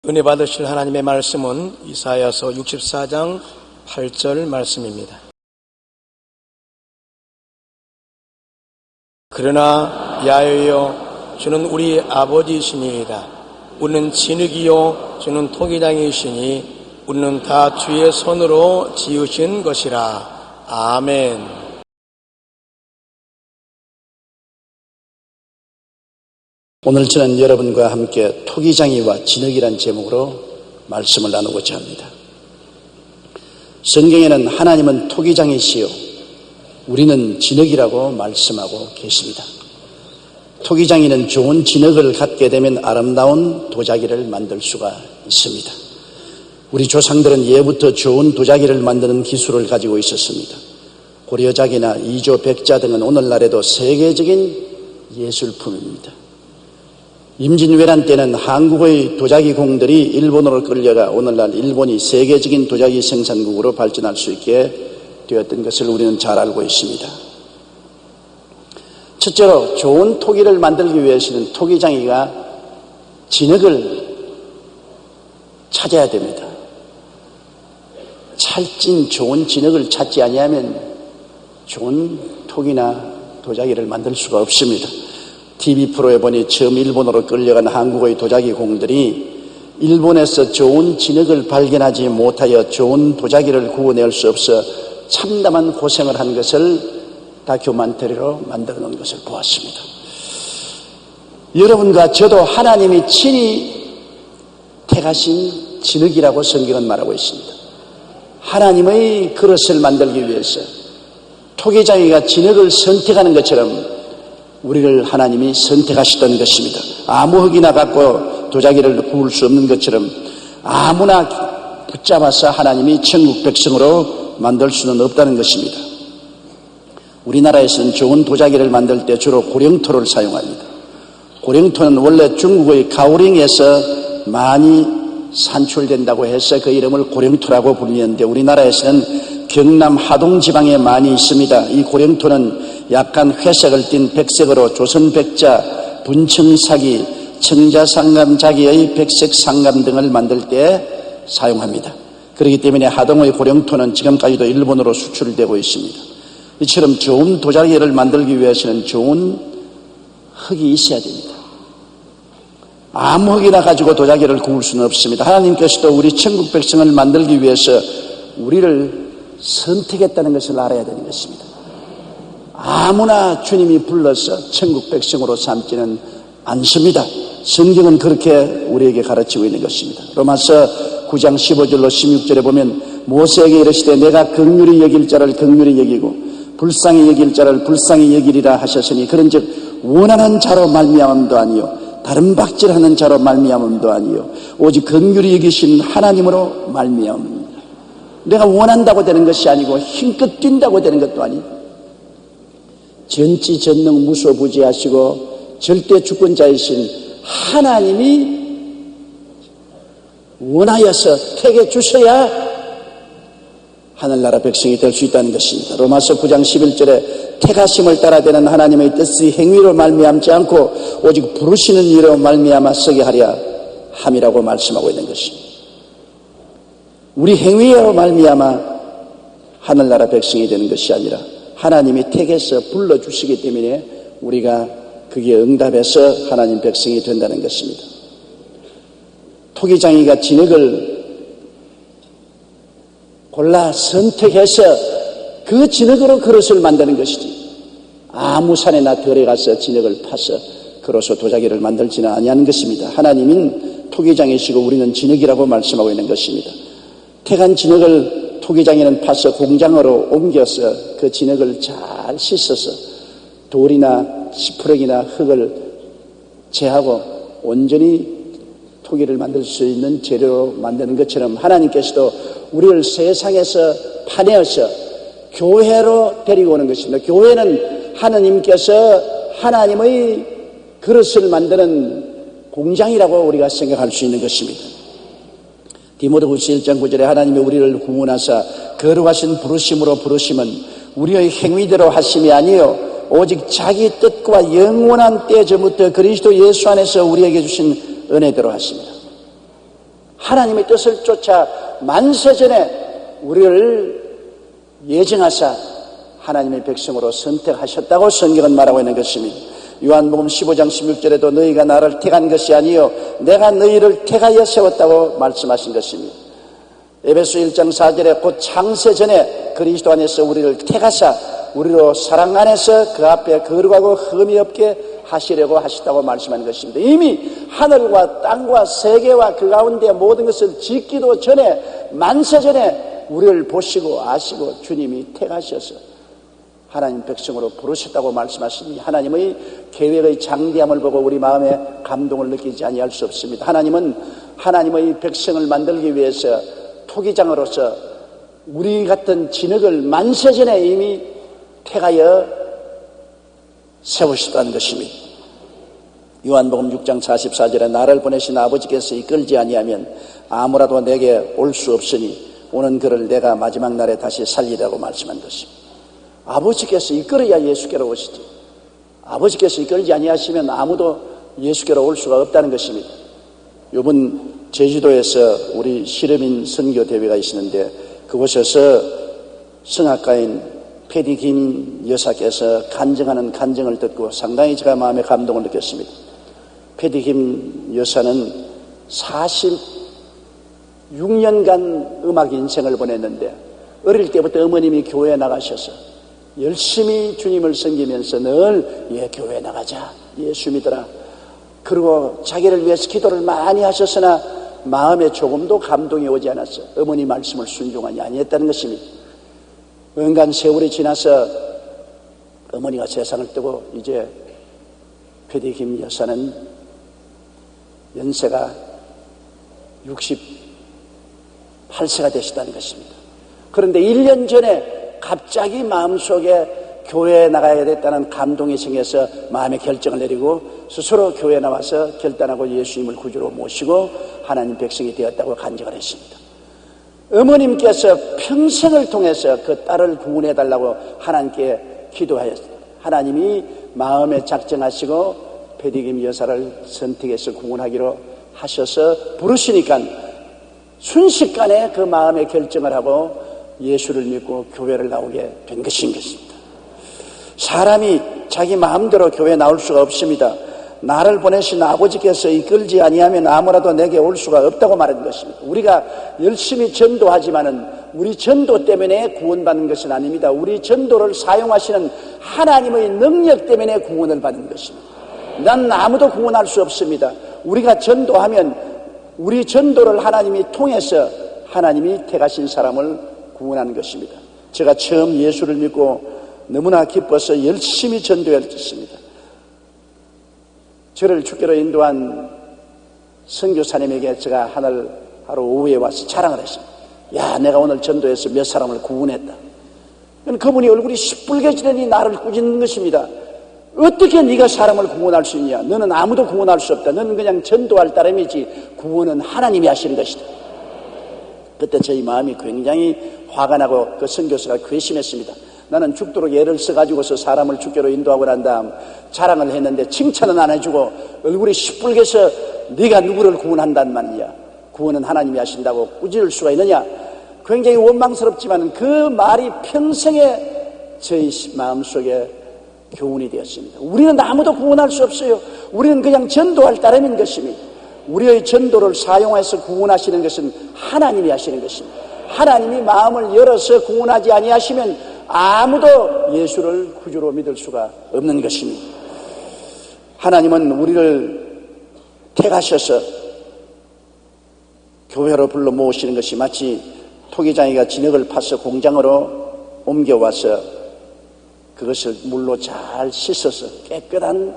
은혜 받으실 하나님의 말씀은 이사야서 64장 8절 말씀입니다. 그러나 야훼여 주는 우리 아버지이시니이다. 우리는 진흙이요 주는 토기장이시니 우리는 다 주의 손으로 지으신 것이라. 아멘. 오늘 저는 여러분과 함께 토기장이와 진흙이란 제목으로 말씀을 나누고자 합니다. 성경에는 하나님은 토기장이시요 우리는 진흙이라고 말씀하고 계십니다. 토기장이는 좋은 진흙을 갖게 되면 아름다운 도자기를 만들 수가 있습니다. 우리 조상들은 예부터 좋은 도자기를 만드는 기술을 가지고 있었습니다. 고려작이나 이조, 백자 등은 오늘날에도 세계적인 예술품입니다. 임진왜란 때는 한국의 도자기 공들이 일본으로 끌려가 오늘날 일본이 세계적인 도자기 생산국으로 발전할 수 있게 되었던 것을 우리는 잘 알고 있습니다. 첫째로 좋은 토기를 만들기 위해서는 토기장이가 진흙을 찾아야 됩니다. 찰진 좋은 진흙을 찾지 아니하면 좋은 토기나 도자기를 만들 수가 없습니다. TV 프로에 보니 처음 일본으로 끌려간 한국의 도자기 공들이 일본에서 좋은 진흙을 발견하지 못하여 좋은 도자기를 구워낼 수 없어 참담한 고생을 한 것을 다큐멘터리로 만들어 놓은 것을 보았습니다. 여러분과 저도 하나님이 친히 택하신 진흙이라고 성경은 말하고 있습니다. 하나님의 그릇을 만들기 위해서 토기장이가 진흙을 선택하는 것처럼 우리를 하나님이 선택하셨던 것입니다. 아무 흙이나 갖고 도자기를 구울 수 없는 것처럼 아무나 붙잡아서 하나님이 천국 백성으로 만들 수는 없다는 것입니다. 우리나라에서는 좋은 도자기를 만들 때 주로 고령토를 사용합니다. 고령토는 원래 중국의 가오링에서 많이 산출된다고 해서 그 이름을 고령토라고 불리는데 우리나라에서는 경남 하동 지방에 많이 있습니다. 이 고령토는 약간 회색을 띤 백색으로 조선백자, 분청사기, 청자상감자기의 백색상감 등을 만들 때 사용합니다. 그렇기 때문에 하동의 고령토는 지금까지도 일본으로 수출되고 있습니다. 이처럼 좋은 도자기를 만들기 위해서는 좋은 흙이 있어야 됩니다. 아무 흙이나 가지고 도자기를 구울 수는 없습니다. 하나님께서도 우리 천국 백성을 만들기 위해서 우리를 선택했다는 것을 알아야 되는 것입니다. 아무나 주님이 불러서 천국 백성으로 삼지는 않습니다. 성경은 그렇게 우리에게 가르치고 있는 것입니다. 로마서 9장 15절로 16절에 보면 모세에게 이르시되 내가 긍휼히 여길 자를 긍휼히 여기고 불쌍히 여길 자를 불쌍히 여기리라 하셨으니 그런즉 원하는 자로 말미암음도 아니요 다른 박질하는 자로 말미암음도 아니요 오직 긍휼히 여기신 하나님으로 말미암음입니다. 내가 원한다고 되는 것이 아니고 힘껏 뛴다고 되는 것도 아니고 전지전능 무소부지하시고 절대 주권자이신 하나님이 원하여서 택해 주셔야 하늘나라 백성이 될 수 있다는 것입니다. 로마서 9장 11절에 택하심을 따라 되는 하나님의 뜻이 행위로 말미암지 않고 오직 부르시는 이로 말미암아 서게 하랴 함이라고 말씀하고 있는 것입니다. 우리 행위로 말미암아 하늘나라 백성이 되는 것이 아니라 하나님이 택해서 불러주시기 때문에 우리가 그게 응답해서 하나님 백성이 된다는 것입니다. 토기장이가 진흙을 골라 선택해서 그 진흙으로 그릇을 만드는 것이지 아무 산에나 들에 가서 진흙을 파서 그릇으로 도자기를 만들지는 아니하는 것입니다. 하나님은 토기장이시고 우리는 진흙이라고 말씀하고 있는 것입니다. 택한 진흙을 토기장에는 파서 공장으로 옮겨서 그 진흙을 잘 씻어서 돌이나 시프러기나 흙을 제하고 온전히 토기를 만들 수 있는 재료로 만드는 것처럼 하나님께서도 우리를 세상에서 파내어서 교회로 데리고 오는 것입니다. 교회는 하나님께서 하나님의 그릇을 만드는 공장이라고 우리가 생각할 수 있는 것입니다. 디모데후서 1장 9절에 하나님이 우리를 구원하사 거룩하신 부르심으로 부르심은 우리의 행위대로 하심이 아니요 오직 자기 뜻과 영원한 때 전부터 그리스도 예수 안에서 우리에게 주신 은혜대로 하십니다. 하나님의 뜻을 쫓아 만세전에 우리를 예정하사 하나님의 백성으로 선택하셨다고 성경은 말하고 있는 것입니다. 요한복음 15장 16절에도 너희가 나를 택한 것이 아니요 내가 너희를 택하여 세웠다고 말씀하신 것입니다. 에베소 1장 4절에 곧 창세전에 그리스도 안에서 우리를 택하사 우리로 사랑 안에서 그 앞에 거룩하고 흠이 없게 하시려고 하시다고 말씀하는 것입니다. 이미 하늘과 땅과 세계와 그 가운데 모든 것을 짓기도 전에 만세전에 우리를 보시고 아시고 주님이 택하셔서 하나님 백성으로 부르셨다고 말씀하시니 하나님의 계획의 장대함을 보고 우리 마음에 감동을 느끼지 아니할 수 없습니다. 하나님은 하나님의 백성을 만들기 위해서 토기장으로서 우리 같은 진흙을 만세전에 이미 택하여 세우셨다는 것입니다. 요한복음 6장 44절에 나를 보내신 아버지께서 이끌지 아니하면 아무라도 내게 올 수 없으니 오는 그를 내가 마지막 날에 다시 살리라고 말씀한 것입니다. 아버지께서 이끌어야 예수께로 오시지. 아버지께서 이끌지 아니하시면 아무도 예수께로 올 수가 없다는 것입니다. 이번 제주도에서 우리 실업인 선교 대회가 있었는데 그곳에서 성악가인 패디 김 여사께서 간증하는 간증을 듣고 상당히 제가 마음에 감동을 느꼈습니다. 패디 김 여사는 46년간 음악 인생을 보냈는데 어릴 때부터 어머님이 교회에 나가셔서 열심히 주님을 섬기면서 늘 교회에 나가자, 예수 믿어라. 그리고 자기를 위해서 기도를 많이 하셨으나 마음에 조금도 감동이 오지 않았어. 어머니 말씀을 순종하지 아니했다는 것입니다. 은간 세월이 지나서 어머니가 세상을 뜨고 이제 패디 김 여사는 연세가 68세가 되시다는 것입니다. 그런데 1년 전에 갑자기 마음속에 교회에 나가야 됐다는 감동이 생겨서 마음의 결정을 내리고 스스로 교회에 나와서 결단하고 예수님을 구주로 모시고 하나님 백성이 되었다고 간증을 했습니다. 어머님께서 평생을 통해서 그 딸을 구원해달라고 하나님께 기도하였습니다. 하나님이 마음에 작정하시고 패디김 여사를 선택해서 구원하기로 하셔서 부르시니까 순식간에 그 마음의 결정을 하고 예수를 믿고 교회를 나오게 된 것인 것입니다. 사람이 자기 마음대로 교회에 나올 수가 없습니다. 나를 보내신 아버지께서 이끌지 아니하면 아무라도 내게 올 수가 없다고 말한 것입니다. 우리가 열심히 전도하지만은 우리 전도 때문에 구원받는 것은 아닙니다. 우리 전도를 사용하시는 하나님의 능력 때문에 구원을 받는 것입니다. 난 아무도 구원할 수 없습니다. 우리가 전도하면 우리 전도를 하나님이 통해서 하나님이 택하신 사람을 구원하는 것입니다. 제가 처음 예수를 믿고 너무나 기뻐서 열심히 전도했습니다. 저를 주께로 인도한 선교사님에게 제가 하루 오후에 와서 자랑을 했습니다. 야, 내가 오늘 전도해서 몇 사람을 구원했다. 그분이 얼굴이 시뻘개지더니 나를 꾸짖는 것입니다. 어떻게 네가 사람을 구원할 수 있냐? 너는 아무도 구원할 수 없다. 너는 그냥 전도할 따름이지 구원은 하나님이 하시는 것이다. 그때 저희 마음이 굉장히 화가 나고 그 선교사가 괘씸했습니다. 나는 죽도록 애를 써가지고서 사람을 주께로 인도하고 난 다음 자랑을 했는데 칭찬은 안 해주고 얼굴이 시뻘개서 네가 누구를 구원한단 말이야. 구원은 하나님이 하신다고 꾸짖을 수가 있느냐. 굉장히 원망스럽지만 그 말이 평생에 저희 마음속에 교훈이 되었습니다. 우리는 아무도 구원할 수 없어요. 우리는 그냥 전도할 따름인 것입니다. 우리의 전도를 사용해서 구원하시는 것은 하나님이 하시는 것입니다. 하나님이 마음을 열어서 구원하지 아니하시면 아무도 예수를 구주로 믿을 수가 없는 것입니다. 하나님은 우리를 택하셔서 교회로 불러 모으시는 것이 마치 토기장이가 진흙을 파서 공장으로 옮겨와서 그것을 물로 잘 씻어서 깨끗한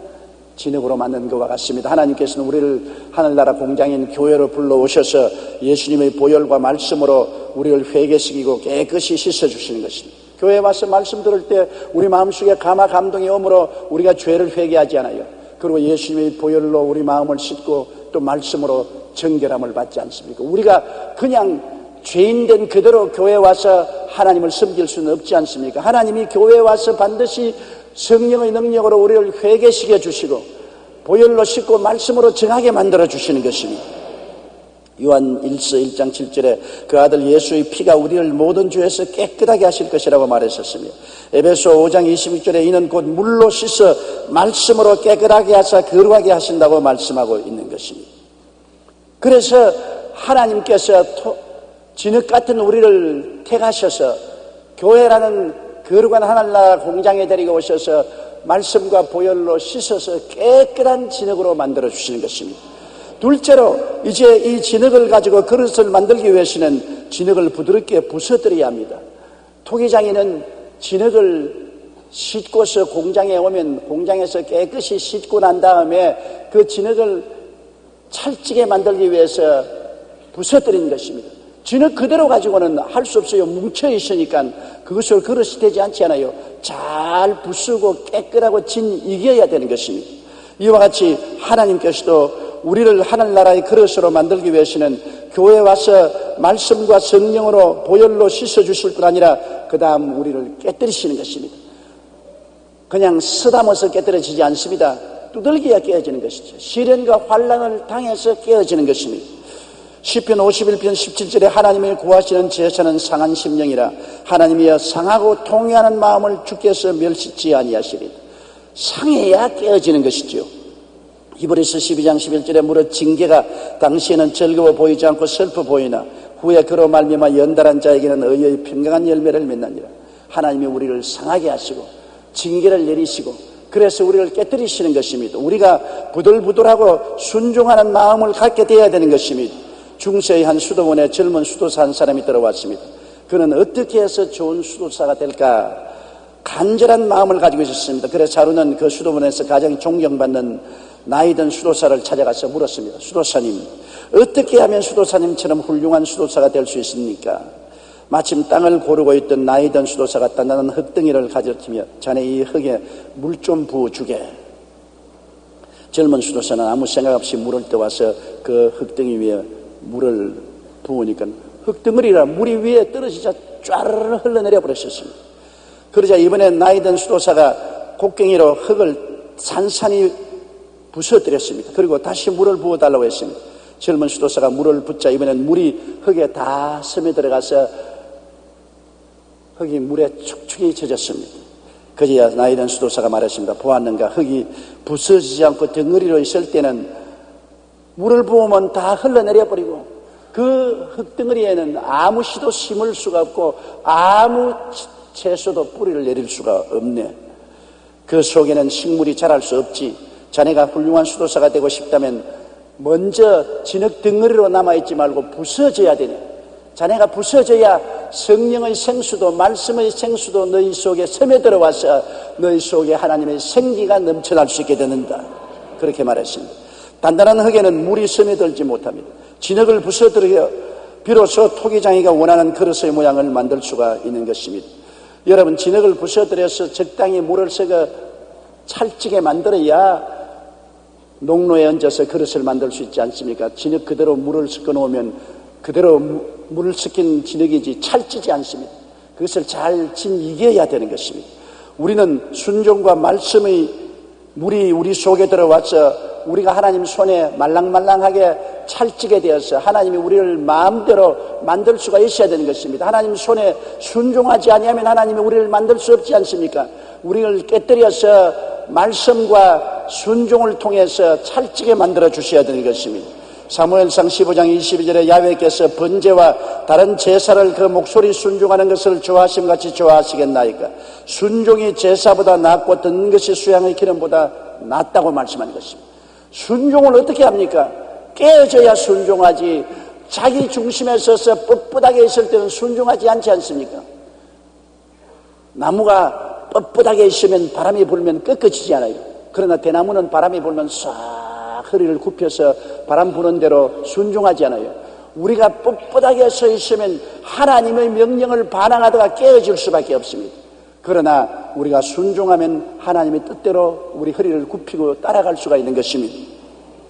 진흙으로 만든 것과 같습니다. 하나님께서는 우리를 하늘나라 공장인 교회로 불러오셔서 예수님의 보혈과 말씀으로 우리를 회개시키고 깨끗이 씻어주시는 것입니다. 교회에 와서 말씀 들을 때 우리 마음속에 감동이 오므로 우리가 죄를 회개하지 않아요. 그리고 예수님의 보혈로 우리 마음을 씻고 또 말씀으로 정결함을 받지 않습니까? 우리가 그냥 죄인된 그대로 교회에 와서 하나님을 섬길 수는 없지 않습니까? 하나님이 교회에 와서 반드시 성령의 능력으로 우리를 회개시켜 주시고 보혈로 씻고 말씀으로 정하게 만들어 주시는 것입니다. 요한 1서 1장 7절에 그 아들 예수의 피가 우리를 모든 죄에서 깨끗하게 하실 것이라고 말했었으며, 에베소 5장 26절에 이는 곧 물로 씻어 말씀으로 깨끗하게 하사 거룩하게 하신다고 말씀하고 있는 것입니다. 그래서 하나님께서 진흙 같은 우리를 택하셔서 교회라는 거룩한 하늘나라 공장에 데리고 오셔서 말씀과 보혈로 씻어서 깨끗한 진흙으로 만들어 주시는 것입니다. 둘째로 이제 이 진흙을 가지고 그릇을 만들기 위해서는 진흙을 부드럽게 부숴드려야 합니다. 토기장인은 진흙을 씻고서 공장에 오면 공장에서 깨끗이 씻고 난 다음에 그 진흙을 찰지게 만들기 위해서 부숴드리는 것입니다. 진흙 그대로 가지고는 할 수 없어요. 뭉쳐 있으니까 그것을 그릇이 되지 않잖아요. 잘 부수고 깨끗하고 진 이겨야 되는 것입니다. 이와 같이 하나님께서도 우리를 하늘나라의 그릇으로 만들기 위해서는 교회에 와서 말씀과 성령으로 보혈로 씻어주실 뿐 아니라 그 다음 우리를 깨뜨리시는 것입니다. 그냥 쓰다듬어서 깨뜨려지지 않습니다. 두들겨야 깨어지는 것이죠. 시련과 환난을 당해서 깨어지는 것입니다. 시편 51편 17절에 하나님이 구하시는 제사는 상한 심령이라 하나님이여 상하고 통회하는 마음을 주께서 멸시치 아니하시리다. 상해야 깨어지는 것이죠. 히브리서 12장 11절에 무릇 징계가 당시에는 즐거워 보이지 않고 슬퍼 보이나 후에 그로 말미암아 연달한 자에게는 의의 평강한 열매를 맺느니라. 하나님이 우리를 상하게 하시고 징계를 내리시고 그래서 우리를 깨뜨리시는 것입니다. 우리가 부들부들하고 순종하는 마음을 갖게 되어야 되는 것입니다. 중세의 한 수도원에 젊은 수도사 한 사람이 들어왔습니다. 그는 어떻게 해서 좋은 수도사가 될까 간절한 마음을 가지고 있었습니다. 그래서 하루는 그 수도원에서 가장 존경받는 나이든 수도사를 찾아가서 물었습니다. 수도사님, 어떻게 하면 수도사님처럼 훌륭한 수도사가 될 수 있습니까? 마침 땅을 고르고 있던 나이든 수도사가 단단한 흙덩이를 가져다며 자네 이 흙에 물 좀 부어주게. 젊은 수도사는 아무 생각 없이 물을 떠와서 그 흙덩이 위에 물을 부으니까 흙덩어리라 물이 위에 떨어지자 쫙 흘러내려 버렸었습니다. 그러자 이번엔 나이든 수도사가 곡괭이로 흙을 산산히 부숴드렸습니다. 그리고 다시 물을 부어달라고 했습니다. 젊은 수도사가 물을 붓자 이번엔 물이 흙에 다 스며들어가서 흙이 물에 축축이 젖었습니다. 그제야 나이든 수도사가 말했습니다. 보았는가 흙이 부서지지 않고 덩어리로 있을 때는 물을 부으면 다 흘러내려 버리고 그 흙덩어리에는 아무 씨도 심을 수가 없고 아무 채소도 뿌리를 내릴 수가 없네. 그 속에는 식물이 자랄 수 없지. 자네가 훌륭한 수도사가 되고 싶다면 먼저 진흙 덩어리로 남아있지 말고 부서져야 되네. 자네가 부서져야 성령의 생수도 말씀의 생수도 너희 속에 스며들어와서 너희 속에 하나님의 생기가 넘쳐날 수 있게 되는다. 그렇게 말했습니다. 단단한 흙에는 물이 스며들지 못합니다. 진흙을 부서뜨려 비로소 토기장이가 원하는 그릇의 모양을 만들 수가 있는 것입니다. 여러분, 진흙을 부서뜨려서 적당히 물을 섞어 찰지게 만들어야 농로에 얹어서 그릇을 만들 수 있지 않습니까? 진흙 그대로 물을 섞어 놓으면 그대로 물을 섞인 진흙이지 찰지지 않습니다. 그것을 잘 이겨야 되는 것입니다. 우리는 순종과 말씀의 물이 우리 속에 들어와서 우리가 하나님 손에 말랑말랑하게 찰지게 되어서 하나님이 우리를 마음대로 만들 수가 있어야 되는 것입니다. 하나님 손에 순종하지 아니하면 하나님이 우리를 만들 수 없지 않습니까? 우리를 깨뜨려서 말씀과 순종을 통해서 찰지게 만들어 주셔야 되는 것입니다. 사무엘상 15장 22절에 야훼께서 번제와 다른 제사를 그 목소리 순종하는 것을 좋아하심같이 좋아하시겠나이까. 순종이 제사보다 낫고 듣는 것이 수양의 기름보다 낫다고 말씀하는 것입니다. 순종을 어떻게 합니까? 깨어져야 순종하지. 자기 중심에 서서 뻣뻣하게 있을 때는 순종하지 않지 않습니까? 나무가 뻣뻣하게 있으면 바람이 불면 꺾어지지 않아요. 그러나 대나무는 바람이 불면 싹 허리를 굽혀서 바람 부는 대로 순종하지 않아요. 우리가 뻣뻣하게 서 있으면 하나님의 명령을 반항하다가 깨어질 수밖에 없습니다. 그러나 우리가 순종하면 하나님의 뜻대로 우리 허리를 굽히고 따라갈 수가 있는 것입니다.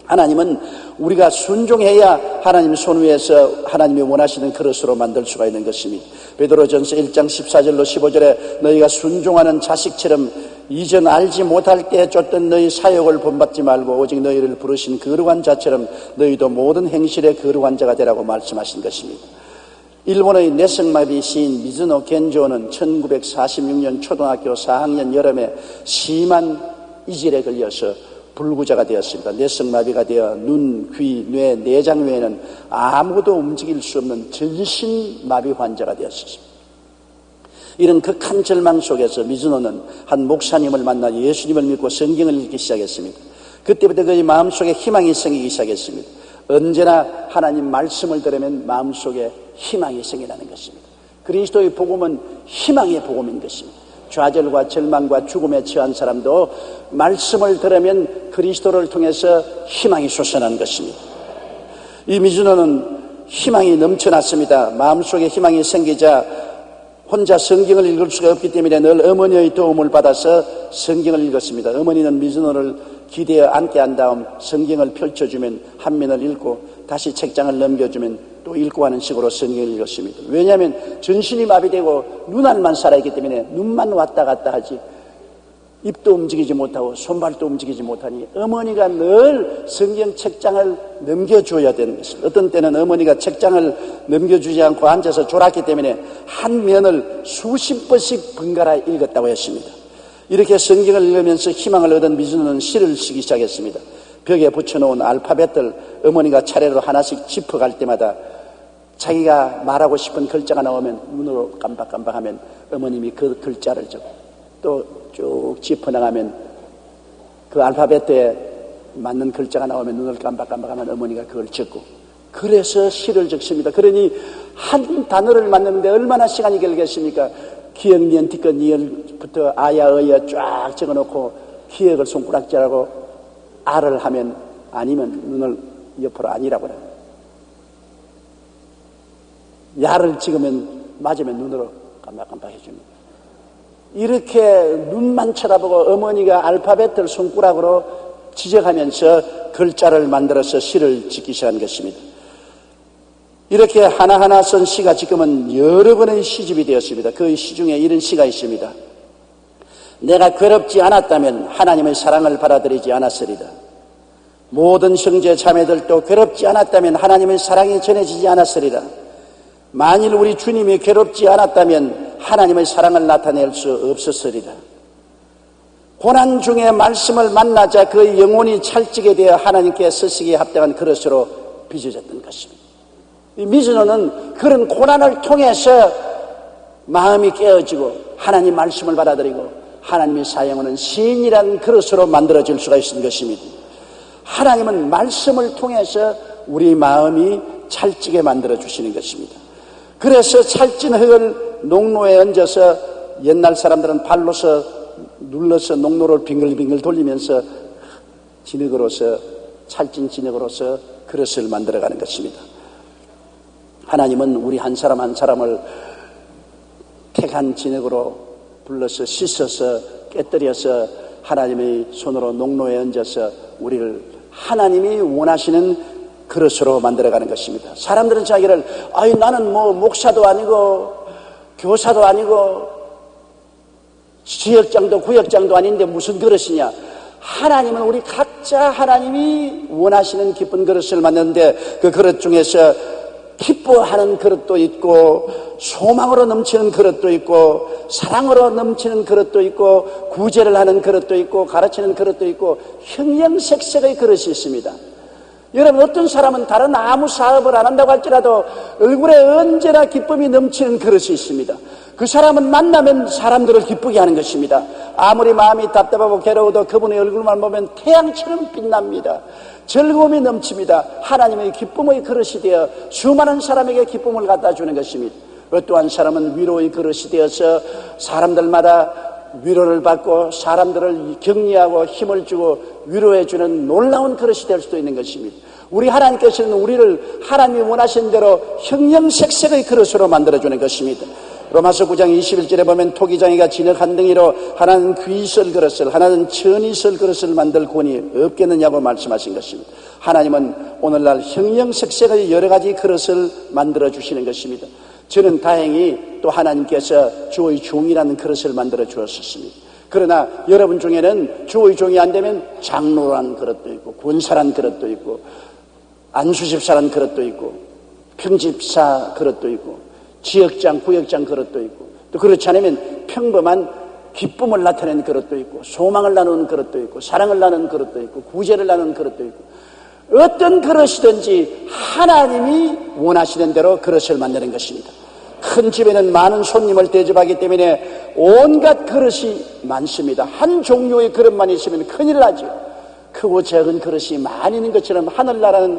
하나님은 우리가 순종해야 하나님 손 위에서 하나님이 원하시는 그릇으로 만들 수가 있는 것입니다. 베드로전서 1장 14절로 15절에 너희가 순종하는 자식처럼 이전 알지 못할 때 쫓던 너희 사욕을 본받지 말고 오직 너희를 부르신 거룩한 자처럼 너희도 모든 행실의 거룩한 자가 되라고 말씀하신 것입니다. 일본의 내성마비 시인 미즈노 겐조는 1946년 초등학교 4학년 여름에 심한 이질에 걸려서 불구자가 되었습니다. 내성마비가 되어 눈, 귀, 뇌, 내장 외에는 아무도 움직일 수 없는 전신마비 환자가 되었습니다. 이런 극한 절망 속에서 미즈노는 한 목사님을 만나 예수님을 믿고 성경을 읽기 시작했습니다. 그때부터 그의 마음속에 희망이 생기기 시작했습니다. 언제나 하나님 말씀을 들으면 마음속에 희망이 생겨나는 것입니다. 그리스도의 복음은 희망의 복음인 것입니다. 좌절과 절망과 죽음에 처한 사람도 말씀을 들으면 그리스도를 통해서 희망이 솟아나는 것입니다. 이 미즈노는 희망이 넘쳐났습니다. 마음속에 희망이 생기자 혼자 성경을 읽을 수가 없기 때문에 늘 어머니의 도움을 받아서 성경을 읽었습니다. 어머니는 미즈노를 기대어 앉게 한 다음 성경을 펼쳐주면 한 면을 읽고 다시 책장을 넘겨주면 또 읽고 하는 식으로 성경을 읽었습니다. 왜냐하면 전신이 마비되고 눈알만 살아있기 때문에 눈만 왔다 갔다 하지 입도 움직이지 못하고 손발도 움직이지 못하니 어머니가 늘 성경 책장을 넘겨줘야 되는 것입니다. 어떤 때는 어머니가 책장을 넘겨주지 않고 앉아서 졸았기 때문에 한 면을 수십 번씩 번갈아 읽었다고 했습니다. 이렇게 성경을 읽으면서 희망을 얻은 미즈노는 시를 쓰기 시작했습니다. 벽에 붙여놓은 알파벳들 어머니가 차례로 하나씩 짚어갈 때마다 자기가 말하고 싶은 글자가 나오면 눈으로 깜박깜박하면 어머님이 그 글자를 적고 또 쭉 짚어나가면 그 알파벳에 맞는 글자가 나오면 눈을 깜박깜박하면 어머니가 그걸 적고 그래서 시를 적습니다. 그러니 한 단어를 만드는데 얼마나 시간이 걸리겠습니까? 기역, 니은, 티끌, 니을부터 아야, 어야 쫙 적어놓고 기역을 손가락질하고 아를 하면 아니면 눈을 옆으로 아니라고 합니다. 야를 찍으면 맞으면 눈으로 깜박깜박 해줍니다. 이렇게 눈만 쳐다보고 어머니가 알파벳을 손가락으로 지적하면서 글자를 만들어서 시를 짓기 시작한 것입니다. 이렇게 하나하나 쓴 시가 지금은 여러 번의 시집이 되었습니다. 그 시 중에 이런 시가 있습니다. 내가 괴롭지 않았다면 하나님의 사랑을 받아들이지 않았으리다. 모든 형제 자매들도 괴롭지 않았다면 하나님의 사랑이 전해지지 않았으리라. 만일 우리 주님이 괴롭지 않았다면 하나님의 사랑을 나타낼 수 없었으리라. 고난 중에 말씀을 만나자 그 영혼이 찰지게 되어 하나님께 쓰시기에 합당한 그릇으로 빚어졌던 것입니다. 이 미즈노는 그런 고난을 통해서 마음이 깨어지고 하나님 말씀을 받아들이고 하나님의 사용하는 시인이라는 그릇으로 만들어질 수가 있는 것입니다. 하나님은 말씀을 통해서 우리 마음이 찰지게 만들어주시는 것입니다. 그래서 찰진 흙을 농로에 얹어서 옛날 사람들은 발로서 눌러서 농로를 빙글빙글 돌리면서 진흙으로서 찰진 진흙으로서 그릇을 만들어가는 것입니다. 하나님은 우리 한 사람 한 사람을 택한 진흙으로 불러서 씻어서 깨뜨려서 하나님의 손으로 농로에 얹어서 우리를 하나님이 원하시는 그릇으로 만들어가는 것입니다. 사람들은 자기를 나는 뭐 목사도 아니고 교사도 아니고 지역장도 구역장도 아닌데 무슨 그릇이냐. 하나님은 우리 각자 하나님이 원하시는 기쁜 그릇을 만드는데 그 그릇 중에서 기뻐하는 그릇도 있고 소망으로 넘치는 그릇도 있고 사랑으로 넘치는 그릇도 있고 구제를 하는 그릇도 있고 가르치는 그릇도 있고 형형색색의 그릇이 있습니다. 여러분, 어떤 사람은 다른 아무 사업을 안 한다고 할지라도 얼굴에 언제나 기쁨이 넘치는 그릇이 있습니다. 그 사람은 만나면 사람들을 기쁘게 하는 것입니다. 아무리 마음이 답답하고 괴로워도 그분의 얼굴만 보면 태양처럼 빛납니다. 즐거움이 넘칩니다. 하나님의 기쁨의 그릇이 되어 수많은 사람에게 기쁨을 갖다 주는 것입니다. 또한 사람은 위로의 그릇이 되어서 사람들마다 위로를 받고 사람들을 격려하고 힘을 주고 위로해주는 놀라운 그릇이 될 수도 있는 것입니다. 우리 하나님께서는 우리를 하나님이 원하신 대로 형형색색의 그릇으로 만들어주는 것입니다. 로마서 9장 21절에 보면 토기장이가 진흙 한 덩이로 하나는 귀설 그릇을 하나는 천이설 그릇을 만들 권이 없겠느냐고 말씀하신 것입니다. 하나님은 오늘날 형형색색의 여러 가지 그릇을 만들어주시는 것입니다. 저는 다행히 또 하나님께서 주의 종이라는 그릇을 만들어 주었습니다. 그러나 여러분 중에는 주의 종이 안 되면 장로란 그릇도 있고 권사란 그릇도 있고 안수집사란 그릇도 있고 평집사 그릇도 있고 지역장, 구역장 그릇도 있고 또 그렇지 않으면 평범한 기쁨을 나타내는 그릇도 있고 소망을 나누는 그릇도 있고 사랑을 나누는 그릇도 있고 구제를 나누는 그릇도 있고 어떤 그릇이든지 하나님이 원하시는 대로 그릇을 만드는 것입니다. 큰 집에는 많은 손님을 대접하기 때문에 온갖 그릇이 많습니다. 한 종류의 그릇만 있으면 큰일 나죠. 크고 작은 그릇이 많이 있는 것처럼 하늘나라는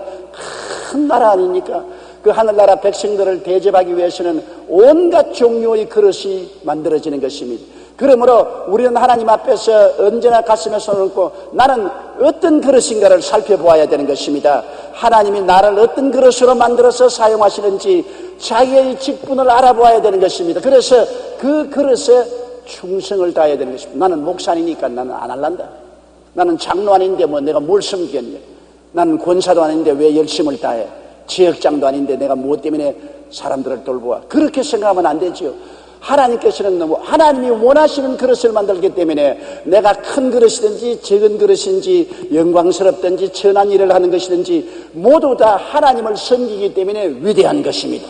큰 나라 아닙니까? 그 하늘나라 백성들을 대접하기 위해서는 온갖 종류의 그릇이 만들어지는 것입니다. 그러므로 우리는 하나님 앞에서 언제나 가슴에 손을 얹고 나는 어떤 그릇인가를 살펴보아야 되는 것입니다. 하나님이 나를 어떤 그릇으로 만들어서 사용하시는지 자기의 직분을 알아보아야 되는 것입니다. 그래서 그 그릇에 충성을 다해야 되는 것입니다. 나는 목사니까 나는 안 할란다. 나는 장로 아닌데 뭐 내가 뭘 섬기겠냐. 나는 권사도 아닌데 왜 열심을 다해. 지역장도 아닌데 내가 무엇 때문에 사람들을 돌보아. 그렇게 생각하면 안 되지요. 하나님께서는 너무 하나님이 원하시는 그릇을 만들기 때문에 내가 큰 그릇이든지 작은 그릇인지 영광스럽든지 천한 일을 하는 것이든지 모두 다 하나님을 섬기기 때문에 위대한 것입니다.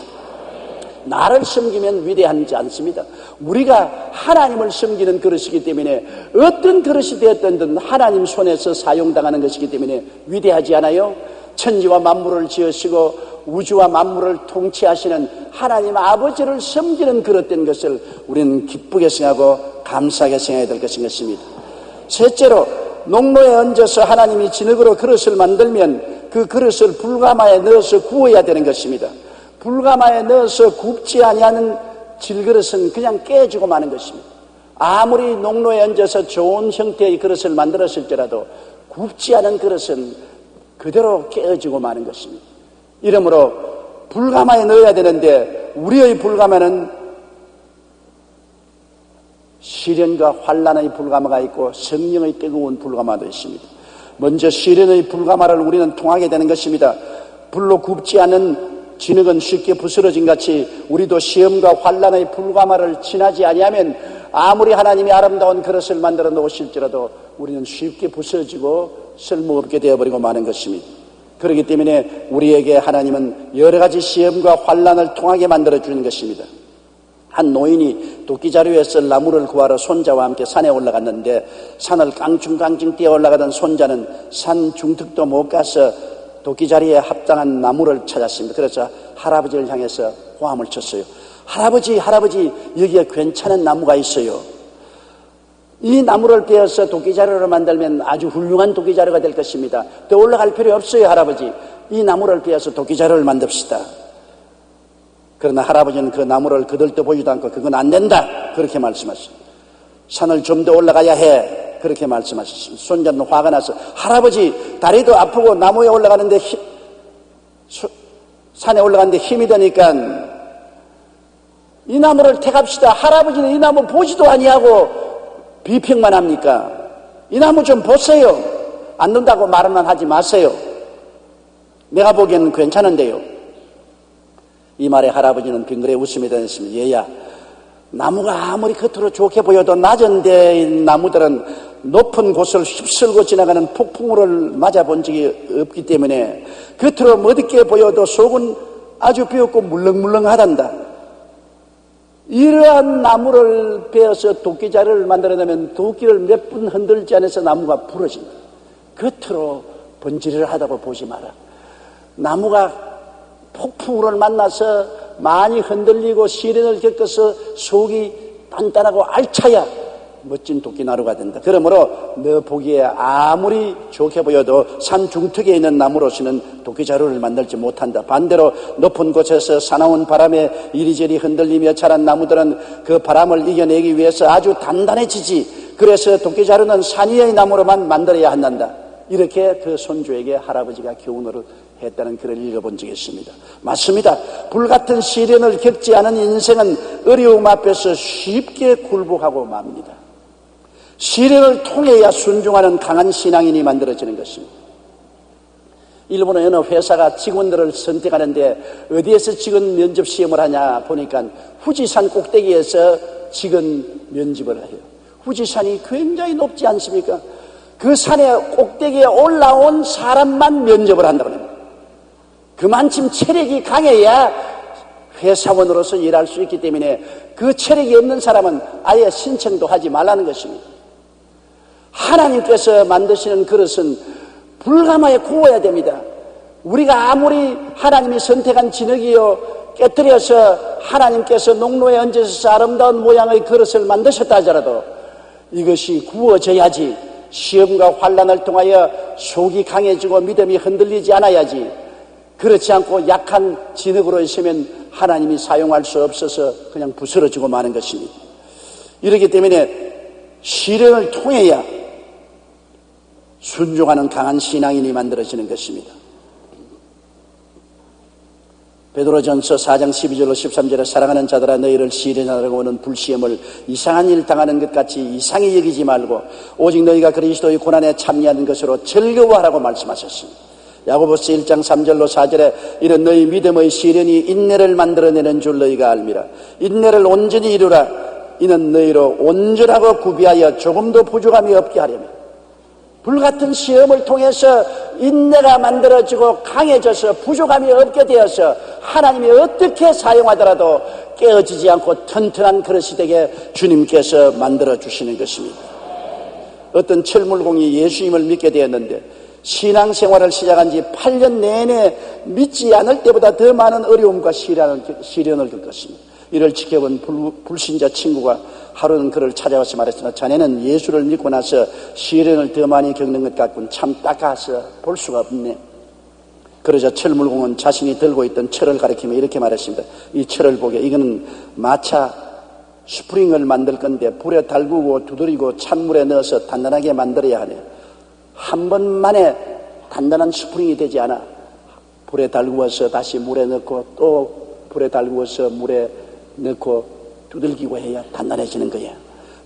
나를 섬기면 위대하지 않습니다. 우리가 하나님을 섬기는 그릇이기 때문에 어떤 그릇이 되었든 하나님 손에서 사용당하는 것이기 때문에 위대하지 않아요? 천지와 만물을 지으시고 우주와 만물을 통치하시는 하나님 아버지를 섬기는 그릇된 것을 우리는 기쁘게 생각하고 감사하게 생각해야 될 것인 것입니다. 셋째로 농로에 얹어서 하나님이 진흙으로 그릇을 만들면 그 그릇을 불가마에 넣어서 구워야 되는 것입니다. 불가마에 넣어서 굽지 아니하는 질그릇은 그냥 깨지고 마는 것입니다. 아무리 농로에 얹어서 좋은 형태의 그릇을 만들었을지라도 굽지 않은 그릇은 그대로 깨어지고 마는 것입니다. 이러므로 불가마에 넣어야 되는데 우리의 불가마는 시련과 환난의 불가마가 있고 성령의 뜨거운 불가마도 있습니다. 먼저 시련의 불가마를 우리는 통하게 되는 것입니다. 불로 굽지 않은 진흙은 쉽게 부스러진 같이 우리도 시험과 환난의 불가마를 지나지 아니하면 아무리 하나님이 아름다운 그릇을 만들어 놓으실지라도 우리는 쉽게 부서지고 쓸모없게 되어버리고 마는 것입니다. 그렇기 때문에 우리에게 하나님은 여러 가지 시험과 환난을 통하게 만들어주는 것입니다. 한 노인이 도끼자루에서 나무를 구하러 손자와 함께 산에 올라갔는데 산을 깡충깡충 뛰어 올라가던 손자는 산 중턱도 못 가서 도끼자루에 합당한 나무를 찾았습니다. 그래서 할아버지를 향해서 호함을 쳤어요. 할아버지, 여기에 괜찮은 나무가 있어요. 이 나무를 베어서 도끼자루를 만들면 아주 훌륭한 도끼자루가 될 것입니다. 더 올라갈 필요 없어요, 할아버지. 이 나무를 베어서 도끼자루를 만듭시다. 그러나 할아버지는 그 나무를 거들떠 보지도 않고 그건 안 된다, 그렇게 말씀하셨어요. 산을 좀 더 올라가야 해, 그렇게 말씀하셨습니다. 손자는 화가 나서 할아버지 다리도 아프고 나무에 올라가는데 산에 올라가는데 힘이 드니까 이 나무를 택합시다. 할아버지는 이 나무 보지도 아니하고 비평만 합니까? 이 나무 좀 보세요. 안 된다고 말만 하지 마세요. 내가 보기에는 괜찮은데요. 이 말에 할아버지는 빙그레 웃음이 던졌습니다. 얘야, 나무가 아무리 겉으로 좋게 보여도 낮은 데의 나무들은 높은 곳을 휩쓸고 지나가는 폭풍우를 맞아본 적이 없기 때문에 겉으로 멋있게 보여도 속은 아주 비었고 물렁물렁하단다. 이러한 나무를 베어서 도끼자루를 만들어내면 도끼를 몇 분 흔들지 않아서 나무가 부러진다. 겉으로 번지를 하다고 보지 마라. 나무가 폭풍우를 만나서 많이 흔들리고 시련을 겪어서 속이 단단하고 알차야 멋진 도끼나루가 된다. 그러므로 너 보기에 아무리 좋게 보여도 산 중턱에 있는 나무로서는 도끼자루를 만들지 못한다. 반대로 높은 곳에서 사나운 바람에 이리저리 흔들리며 자란 나무들은 그 바람을 이겨내기 위해서 아주 단단해지지. 그래서 도끼자루는 산 위의 나무로만 만들어야 한단다. 이렇게 그 손주에게 할아버지가 교훈을 했다는 글을 읽어본 적이 있습니다. 맞습니다. 불같은 시련을 겪지 않은 인생은 어려움 앞에서 쉽게 굴복하고 맙니다. 시련을 통해야 순종하는 강한 신앙인이 만들어지는 것입니다. 일본의 어느 회사가 직원들을 선택하는데 어디에서 직원 면접 시험을 하냐 보니까 후지산 꼭대기에서 직원 면접을 해요. 후지산이 굉장히 높지 않습니까? 그 산의 꼭대기에 올라온 사람만 면접을 한다고 합니다. 그만큼 체력이 강해야 회사원으로서 일할 수 있기 때문에 그 체력이 없는 사람은 아예 신청도 하지 말라는 것입니다. 하나님께서 만드시는 그릇은 불가마에 구워야 됩니다. 우리가 아무리 하나님이 선택한 진흙이요 깨뜨려서 하나님께서 농로에 얹어서 아름다운 모양의 그릇을 만드셨다 하더라도 이것이 구워져야지, 시험과 환난을 통하여 속이 강해지고 믿음이 흔들리지 않아야지, 그렇지 않고 약한 진흙으로 있으면 하나님이 사용할 수 없어서 그냥 부스러지고 마는 것입니다. 이렇기 때문에 시련을 통해야 순종하는 강한 신앙인이 만들어지는 것입니다. 베드로전서 4장 12절로 13절에 사랑하는 자들아 너희를 시련하라고 오는 불시험을 이상한 일 당하는 것 같이 이상히 여기지 말고 오직 너희가 그리스도의 고난에 참여하는 것으로 즐거워하라고 말씀하셨습니다. 야고보서 1장 3절로 4절에 이런 너희 믿음의 시련이 인내를 만들어내는 줄 너희가 알미라. 인내를 온전히 이루라. 이는 너희로 온전하고 구비하여 조금도 부족함이 없게 하려며. 불같은 시험을 통해서 인내가 만들어지고 강해져서 부족함이 없게 되어서 하나님이 어떻게 사용하더라도 깨어지지 않고 튼튼한 그릇이 되게 주님께서 만들어주시는 것입니다. 어떤 철물공이 예수님을 믿게 되었는데 신앙생활을 시작한 지 8년 내내 믿지 않을 때보다 더 많은 어려움과 시련을 겪었습니다. 이를 지켜본 불신자 친구가 하루는 그를 찾아와서 말했으나 자네는 예수를 믿고 나서 시련을 더 많이 겪는 것 같군. 참 따가워서 볼 수가 없네. 그러자 철물공은 자신이 들고 있던 철을 가리키며 이렇게 말했습니다. 이 철을 보게, 이거는 마차 스프링을 만들 건데 불에 달구고 두드리고 찬물에 넣어서 단단하게 만들어야 하네. 한 번만에 단단한 스프링이 되지 않아. 불에 달구어서 다시 물에 넣고 또 불에 달구어서 물에 넣고 두들기고 해야 단단해지는 거야.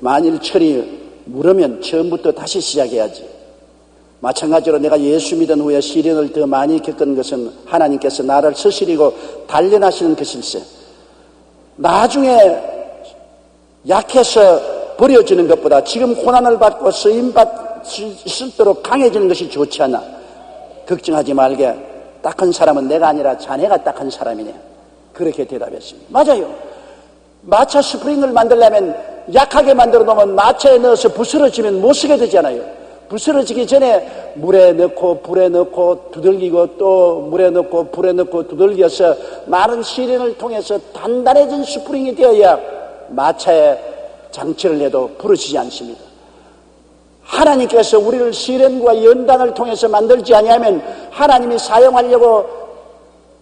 만일 철이 무르면 처음부터 다시 시작해야지. 마찬가지로 내가 예수 믿은 후에 시련을 더 많이 겪은 것은 하나님께서 나를 서시리고 단련하시는 것일세. 나중에 약해서 버려지는 것보다 지금 고난을 받고 쓰임받을 수 있도록 강해지는 것이 좋지 않나. 걱정하지 말게. 딱한 사람은 내가 아니라 자네가 딱한 사람이네. 그렇게 대답했습니다. 맞아요. 마차 스프링을 만들려면 약하게 만들어 놓으면 마차에 넣어서 부스러지면 못 쓰게 되잖아요. 부스러지기 전에 물에 넣고 불에 넣고 두들기고 또 물에 넣고 불에 넣고 두들겨서 많은 시련을 통해서 단단해진 스프링이 되어야 마차에 장치를 해도 부러지지 않습니다. 하나님께서 우리를 시련과 연단을 통해서 만들지 아니하면 하나님이 사용하려고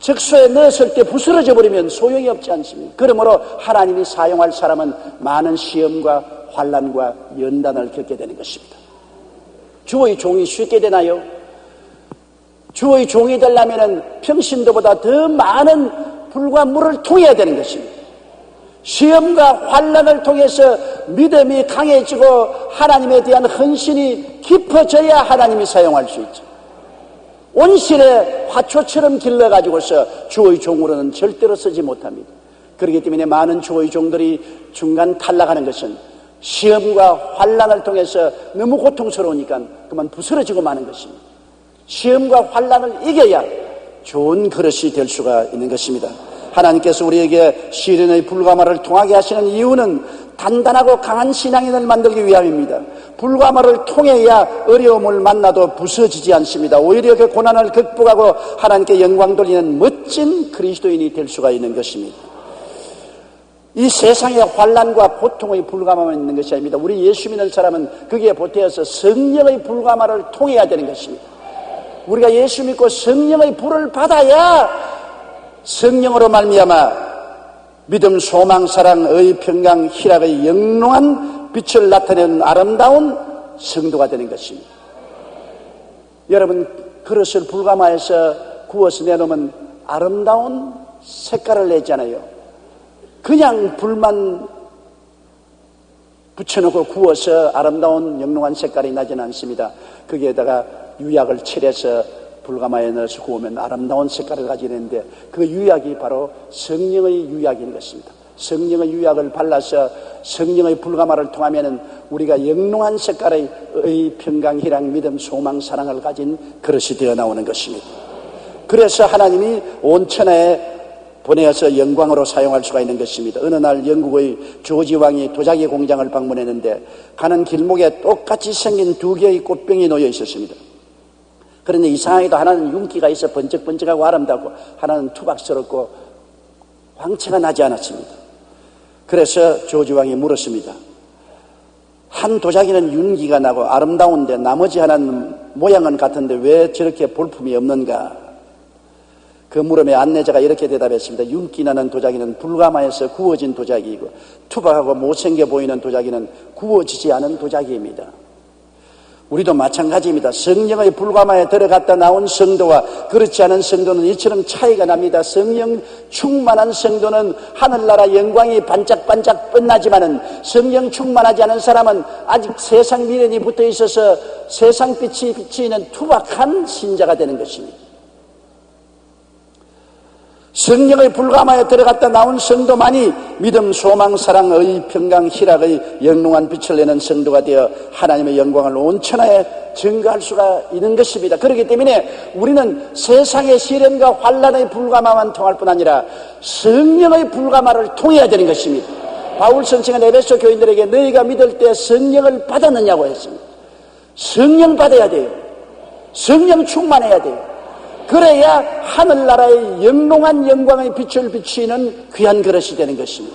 적소에 넣었을 때 부스러져 버리면 소용이 없지 않습니까? 그러므로 하나님이 사용할 사람은 많은 시험과 환난과 연단을 겪게 되는 것입니다. 주의 종이 쉽게 되나요? 주의 종이 되려면 평신도보다 더 많은 불과 물을 통해야 되는 것입니다. 시험과 환난을 통해서 믿음이 강해지고 하나님에 대한 헌신이 깊어져야 하나님이 사용할 수 있죠. 온실에 화초처럼 길러가지고서 주의 종으로는 절대로 쓰지 못합니다. 그렇기 때문에 많은 주의 종들이 중간 탈락하는 것은 시험과 환난을 통해서 너무 고통스러우니까 그만 부스러지고 마는 것입니다. 시험과 환난을 이겨야 좋은 그릇이 될 수가 있는 것입니다. 하나님께서 우리에게 시련의 불가마를 통하게 하시는 이유는 단단하고 강한 신앙인을 만들기 위함입니다. 불가마를 통해야 어려움을 만나도 부서지지 않습니다. 오히려 그 고난을 극복하고 하나님께 영광 돌리는 멋진 그리스도인이 될 수가 있는 것입니다. 이 세상에 환난과 고통의 불가마만 있는 것이 아닙니다. 우리 예수 믿는 사람은 거기에 보태어서 성령의 불가마를 통해야 되는 것입니다. 우리가 예수 믿고 성령의 불을 받아야 성령으로 말미암아 믿음, 소망, 사랑, 의, 평강, 희락의 영롱한 빛을 나타내는 아름다운 성도가 되는 것입니다. 여러분, 그릇을 불가마에서 구워서 내놓으면 아름다운 색깔을 내잖아요. 그냥 불만 붙여놓고 구워서 아름다운 영롱한 색깔이 나지는 않습니다. 거기에다가 유약을 칠해서 불가마에 넣어서 구우면 아름다운 색깔을 가지는데 그 유약이 바로 성령의 유약인 것입니다. 성령의 유약을 발라서 성령의 불가마를 통하면 우리가 영롱한 색깔의 의, 평강, 희락, 믿음, 소망, 사랑을 가진 그릇이 되어 나오는 것입니다. 그래서 하나님이 온 천하에 보내어서 영광으로 사용할 수가 있는 것입니다. 어느 날 영국의 조지 왕이 도자기 공장을 방문했는데 가는 길목에 똑같이 생긴 두 개의 꽃병이 놓여 있었습니다. 그런데 이상하게도 하나는 윤기가 있어 번쩍번쩍하고 아름답고 하나는 투박스럽고 광채가 나지 않았습니다. 그래서 조지 왕이 물었습니다. 한 도자기는 윤기가 나고 아름다운데 나머지 하나는 모양은 같은데 왜 저렇게 볼품이 없는가? 그 물음에 안내자가 이렇게 대답했습니다. 윤기 나는 도자기는 불가마에서 구워진 도자기이고 투박하고 못생겨 보이는 도자기는 구워지지 않은 도자기입니다. 우리도 마찬가지입니다. 성령의 불가마에 들어갔다 나온 성도와 그렇지 않은 성도는 이처럼 차이가 납니다. 성령 충만한 성도는 하늘나라 영광이 반짝반짝 뻔나지만은 성령 충만하지 않은 사람은 아직 세상 미련이 붙어 있어서 세상 빛이 비치는 투박한 신자가 되는 것입니다. 성령의 불가마에 들어갔다 나온 성도만이 믿음, 소망, 사랑, 의, 평강, 희락의 영롱한 빛을 내는 성도가 되어 하나님의 영광을 온 천하에 증거할 수가 있는 것입니다. 그렇기 때문에 우리는 세상의 시련과 환난의 불가마만 통할 뿐 아니라 성령의 불가마를 통해야 되는 것입니다. 바울 선생은 에베소 교인들에게 너희가 믿을 때 성령을 받았느냐고 했습니다. 성령 받아야 돼요. 성령 충만해야 돼요. 그래야 하늘나라의 영롱한 영광의 빛을 비치는 귀한 그릇이 되는 것입니다.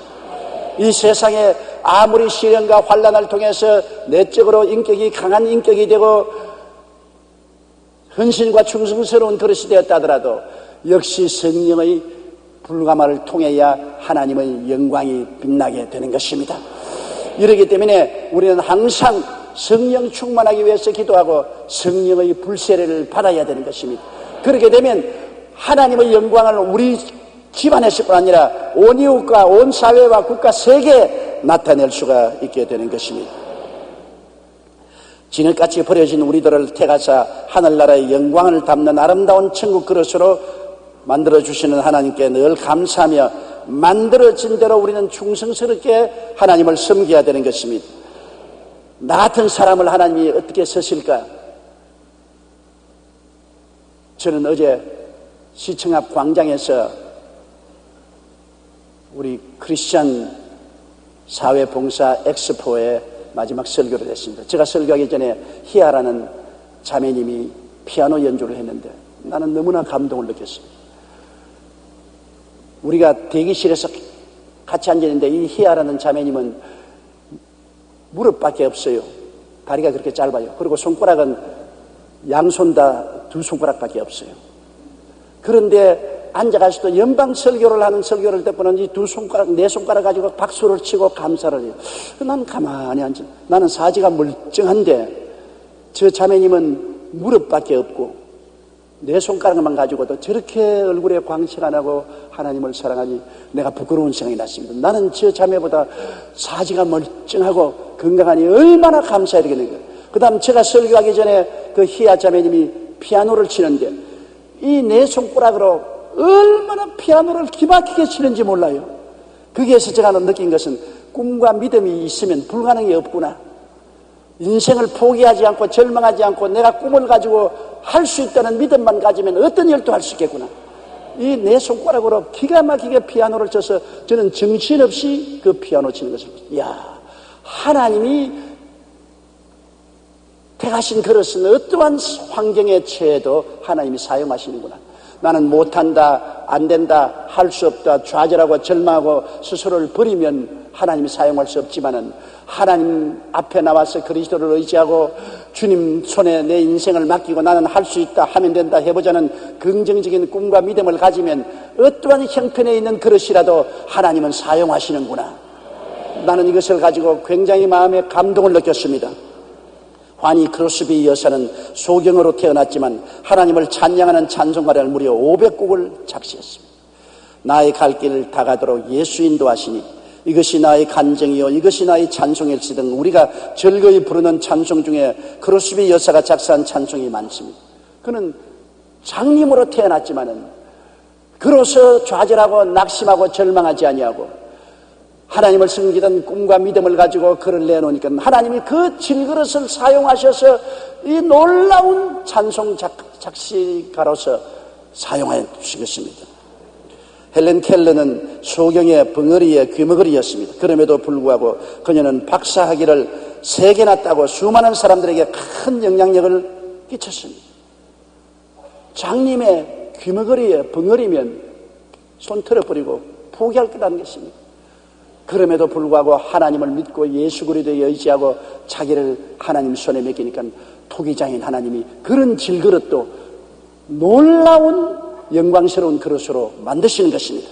이 세상에 아무리 시련과 환난을 통해서 내적으로 인격이 강한 인격이 되고 헌신과 충성스러운 그릇이 되었다 하더라도 역시 성령의 불가마를 통해야 하나님의 영광이 빛나게 되는 것입니다. 이러기 때문에 우리는 항상 성령 충만하기 위해서 기도하고 성령의 불세례를 받아야 되는 것입니다. 그렇게 되면 하나님의 영광을 우리 집안에서 뿐 아니라 온 이웃과 온 사회와 국가 세계에 나타낼 수가 있게 되는 것입니다. 지금까지 버려진 우리들을 택하사 하늘나라의 영광을 담는 아름다운 천국 그릇으로 만들어주시는 하나님께 늘 감사하며 만들어진 대로 우리는 충성스럽게 하나님을 섬겨야 되는 것입니다. 나 같은 사람을 하나님이 어떻게 쓰실까? 저는 어제 시청 앞 광장에서 우리 크리스찬 사회봉사 엑스포의 마지막 설교를 했습니다. 제가 설교하기 전에 희아라는 자매님이 피아노 연주를 했는데 나는 너무나 감동을 느꼈습니다. 우리가 대기실에서 같이 앉아있는데 이 희아라는 자매님은 무릎밖에 없어요. 다리가 그렇게 짧아요. 그리고 손가락은 양손 다 두 손가락밖에 없어요. 그런데 앉아가지고 연방 설교를 하는 설교를 듣고는 이 두 손가락, 네 손가락 가지고 박수를 치고 감사를 해요. 난 가만히 앉아. 나는 사지가 멀쩡한데 저 자매님은 무릎밖에 없고 네 손가락만 가지고도 저렇게 얼굴에 광채가 나고 하나님을 사랑하니 내가 부끄러운 생각이 났습니다. 나는 저 자매보다 사지가 멀쩡하고 건강하니 얼마나 감사해야 되겠는가. 그 다음 제가 설교하기 전에 그 희아 자매님이 피아노를 치는데 이 네 손가락으로 얼마나 피아노를 기막히게 치는지 몰라요. 거기에서 제가 느낀 것은 꿈과 믿음이 있으면 불가능이 없구나. 인생을 포기하지 않고 절망하지 않고 내가 꿈을 가지고 할 수 있다는 믿음만 가지면 어떤 일도 할 수 있겠구나. 이 네 손가락으로 기가 막히게 피아노를 쳐서 저는 정신없이 그 피아노 치는 것을 이야, 하나님이 택하신 그릇은 어떠한 환경에 처해도 하나님이 사용하시는구나. 나는 못한다, 안 된다, 할 수 없다, 좌절하고 절망하고 스스로를 버리면 하나님이 사용할 수 없지만은 하나님 앞에 나와서 그리스도를 의지하고 주님 손에 내 인생을 맡기고 나는 할 수 있다, 하면 된다, 해보자는 긍정적인 꿈과 믿음을 가지면 어떠한 형편에 있는 그릇이라도 하나님은 사용하시는구나. 나는 이것을 가지고 굉장히 마음에 감동을 느꼈습니다. 환희 크로스비 여사는 소경으로 태어났지만 하나님을 찬양하는 찬송가를 무려 500곡을 작시했습니다. 나의 갈 길을 다 가도록 예수 인도하시니 이것이 나의 간증이요 이것이 나의 찬송일지 등 우리가 즐거이 부르는 찬송 중에 크로스비 여사가 작사한 찬송이 많습니다. 그는 장님으로 태어났지만은 그로서 좌절하고 낙심하고 절망하지 아니하고 하나님을 섬기던 꿈과 믿음을 가지고 글을 내놓으니까 하나님이 그 질그릇을 사용하셔서 이 놀라운 찬송 작시가로서 사용하여 주시겠습니다. 헬렌 켈러는 소경의 벙어리의 귀머거리였습니다. 그럼에도 불구하고 그녀는 박사학위를 3개나 따고 수많은 사람들에게 큰 영향력을 끼쳤습니다. 장님의 귀머거리에 벙어리면 손 털어버리고 포기할 거라는 것입니다. 그럼에도 불구하고 하나님을 믿고 예수 그리스도에 의지하고 자기를 하나님 손에 맡기니까 토기장인 하나님이 그런 질그릇도 놀라운 영광스러운 그릇으로 만드시는 것입니다.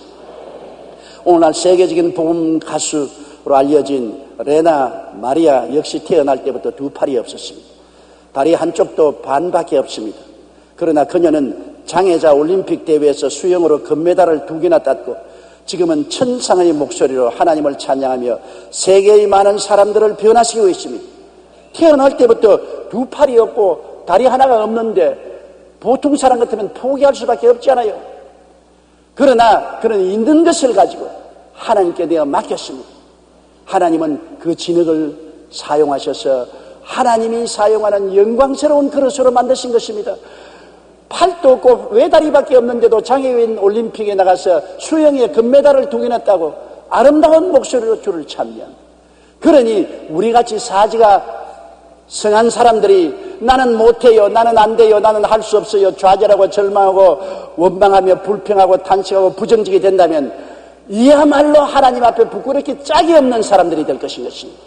오늘날 세계적인 복음 가수로 알려진 레나 마리아 역시 태어날 때부터 2팔이 없었습니다. 다리 한쪽도 반밖에 없습니다. 그러나 그녀는 장애자 올림픽 대회에서 수영으로 금메달을 2개나 땄고 지금은 천상의 목소리로 하나님을 찬양하며 세계의 많은 사람들을 변화시키고 있습니다. 태어날 때부터 2팔이 없고 다리 하나가 없는데 보통 사람 같으면 포기할 수밖에 없잖아요. 그러나 그는 있는 것을 가지고 하나님께 내어 맡겼습니다. 하나님은 그 진흙을 사용하셔서 하나님이 사용하는 영광스러운 그릇으로 만드신 것입니다. 팔도 없고 외다리밖에 없는데도 장애인 올림픽에 나가서 수영에 금메달을 2개나 따고 아름다운 목소리로 주를 찬미합니다. 그러니 우리같이 사지가 성한 사람들이 나는 못해요, 나는 안 돼요, 나는 할 수 없어요, 좌절하고 절망하고 원망하며 불평하고 탄식하고 부정적이 된다면 이야말로 하나님 앞에 부끄럽게 짝이 없는 사람들이 될 것인 것입니다.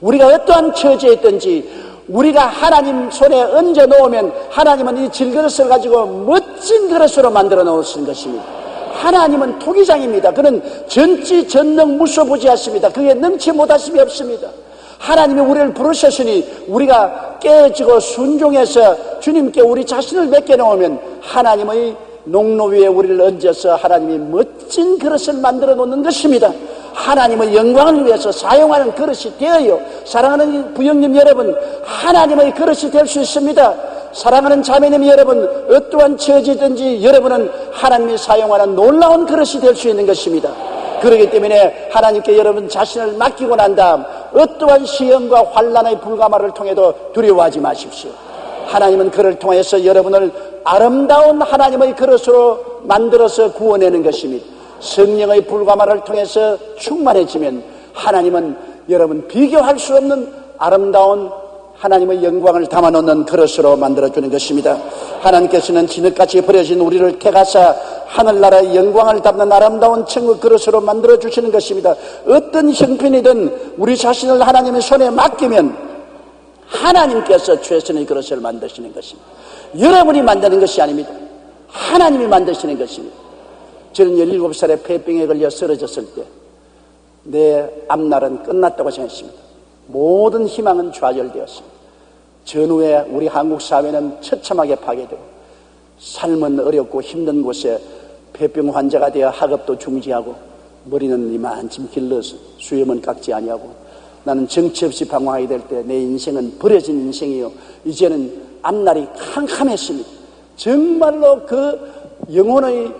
우리가 어떠한 처지에 있든지 우리가 하나님 손에 얹어 놓으면 하나님은 이 질그릇을 가지고 멋진 그릇으로 만들어 놓으신 것입니다. 하나님은 토기장입니다. 그는 전지전능 무소부지하십니다. 그게 능치 못하심이 없습니다. 하나님이 우리를 부르셨으니 우리가 깨어지고 순종해서 주님께 우리 자신을 맡겨놓으면 하나님의 농로 위에 우리를 얹어서 하나님이 멋진 그릇을 만들어 놓는 것입니다. 하나님의 영광을 위해서 사용하는 그릇이 되어요. 사랑하는 부형님 여러분, 하나님의 그릇이 될 수 있습니다. 사랑하는 자매님 여러분, 어떠한 처지든지 여러분은 하나님이 사용하는 놀라운 그릇이 될 수 있는 것입니다. 그렇기 때문에 하나님께 여러분 자신을 맡기고 난 다음 어떠한 시험과 환난의 불가마를 통해도 두려워하지 마십시오. 하나님은 그를 통해서 여러분을 아름다운 하나님의 그릇으로 만들어서 구원내는 것입니다. 성령의 불가마를 통해서 충만해지면 하나님은 여러분 비교할 수 없는 아름다운 하나님의 영광을 담아놓는 그릇으로 만들어주는 것입니다. 하나님께서는 진흙같이 버려진 우리를 택하사 하늘나라의 영광을 담는 아름다운 천국 그릇으로 만들어주시는 것입니다. 어떤 형편이든 우리 자신을 하나님의 손에 맡기면 하나님께서 최선의 그릇을 만드시는 것입니다. 여러분이 만드는 것이 아닙니다. 하나님이 만드시는 것입니다. 저는 17살에 폐병에 걸려 쓰러졌을 때 내 앞날은 끝났다고 생각했습니다. 모든 희망은 좌절되었습니다. 전후에 우리 한국 사회는 처참하게 파괴되고 삶은 어렵고 힘든 곳에 폐병 환자가 되어 학업도 중지하고 머리는 이만큼 길러서 수염은 깎지 아니하고 나는 정치 없이 방황하게 될 때 내 인생은 버려진 인생이요. 이제는 앞날이 캄캄했습니다. 정말로 그 영혼의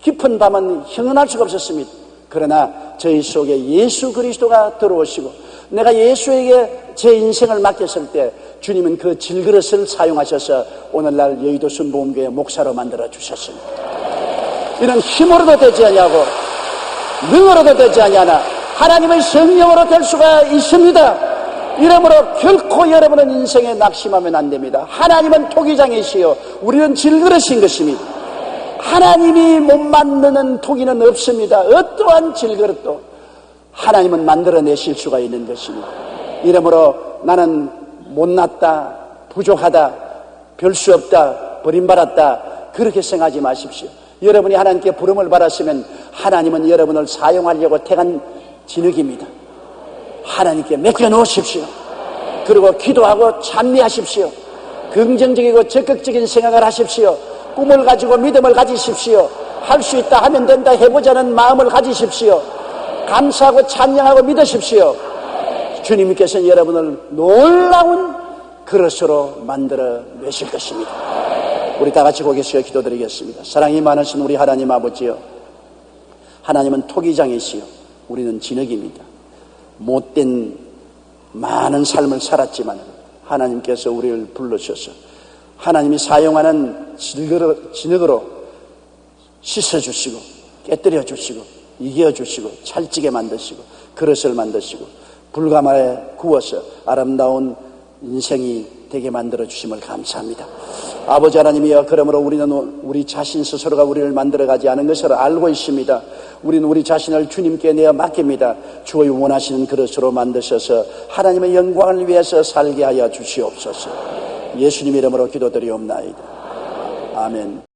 깊은 밤은 형언할 수가 없었습니다. 그러나 저희 속에 예수 그리스도가 들어오시고 내가 예수에게 제 인생을 맡겼을 때 주님은 그 질그릇을 사용하셔서 오늘날 여의도 순복음교회 목사로 만들어 주셨습니다. 이는 힘으로도 되지 아니하고 능으로도 되지 아니하나 하나님의 성령으로 될 수가 있습니다. 이러므로 결코 여러분은 인생에 낙심하면 안 됩니다. 하나님은 토기장이시요 우리는 질그릇인 것입니다. 하나님이 못 만드는 토기는 없습니다. 어떠한 질그릇도 하나님은 만들어내실 수가 있는 것입니다. 이러므로 나는 못났다, 부족하다, 별 수 없다, 버림받았다 그렇게 생각하지 마십시오. 여러분이 하나님께 부름을 받았으면 하나님은 여러분을 사용하려고 택한 진흙입니다. 하나님께 맡겨놓으십시오. 그리고 기도하고 찬미하십시오. 긍정적이고 적극적인 생각을 하십시오. 꿈을 가지고 믿음을 가지십시오. 할 수 있다 하면 된다 해보자는 마음을 가지십시오. 감사하고 찬양하고 믿으십시오. 주님께서는 여러분을 놀라운 그릇으로 만들어 내실 것입니다. 우리 다 같이 고개 숙여 기도드리겠습니다. 사랑이 많으신 우리 하나님 아버지요, 하나님은 토기장이시요 우리는 진흙입니다. 못된 많은 삶을 살았지만 하나님께서 우리를 불러주셔서 하나님이 사용하는 진흙으로 씻어주시고 깨뜨려주시고 이겨주시고 찰지게 만드시고 그릇을 만드시고 불가마에 구워서 아름다운 인생이 되게 만들어주심을 감사합니다. 아버지 하나님이여, 그러므로 우리는 우리 자신 스스로가 우리를 만들어가지 않은 것을 알고 있습니다. 우리는 우리 자신을 주님께 내어 맡깁니다. 주의 원하시는 그릇으로 만드셔서 하나님의 영광을 위해서 살게 하여 주시옵소서. 예수님 이름으로 기도드리옵나이다. 아멘.